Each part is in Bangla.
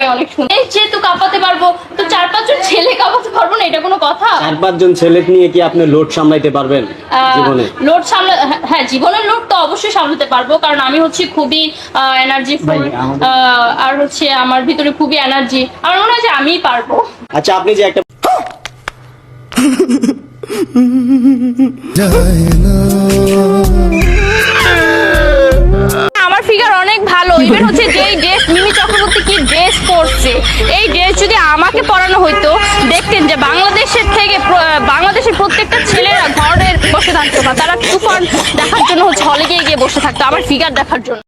অনেক সুন্দর। যেহেতু কাঁপাতে পারবো তো 4-5 জন ছেলে কাঁপাতে পারবো না, এটা কোনো কথা? 4-5 জন ছেলে নিয়ে কি আপনি লোড সামলাইতে পারবেন জীবনে? লোড হ্যাঁ, জীবনের লোড তো অবশ্যই সামলাতে পারবো, কারণ আমি হচ্ছে খুবই এনার্জিফুল, আর হচ্ছে আমার ভিতরে খুবই এনার্জি। আমার মনে হয় যে আমিই পারবো। আচ্ছা, আপনি যে একটা আমার ফিগার অনেক ভালো, ইভেন হচ্ছে যেই ড্রেস মিমি চক্রবর্তী কি ড্রেস পরছে, এই ড্রেস যদি আমাকে পরানো হইতো, দেখতেন যে বাংলাদেশের প্রত্যেকটা ছেলেরা ঘরে বসে থাকতো না, তারা তুফান দেখার জন্য হচ্ছে হলে গিয়ে বসে থাকতো আমার ফিগার দেখার জন্য।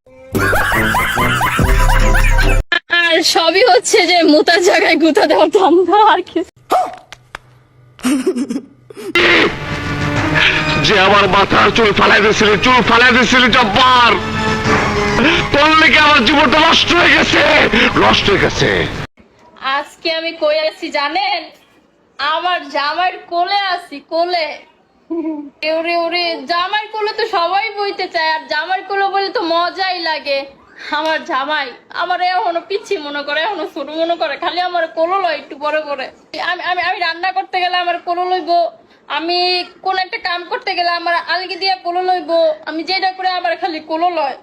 আর সবই হচ্ছে যে মুতার জায়গায় গুতা দেওয়ার ধান্দা, আর কি। যে আমার মাথার চুল ফালাই দিয়েছিল জব্বার, তোর লেগে আমার জীবনটা নষ্ট হয়ে গেছে। আজকে আমি কই আছি জানেন? আমার জামাইয়ের কোলে আছি, কোলে। ওরে ওরে, জামাইয়ের কোলে তো সবাই বইতে চায়, আর জামাইয়ের কোলে বলে তো মজাই লাগে। আমার জামাই আমার এখনো পিচ্ছি মনে করে, এখনো ছোট মনে করে, খালি আমার কোলো লয় একটু পরে পরে। আমি রান্না করতে গেলে আমার কোলো লইবো, আমি কোন একটা কাম করতে গেলে আমার আলগি দিয়ে কোলো লইবো, আমি যেটা করে আমার খালি কোলো লয়।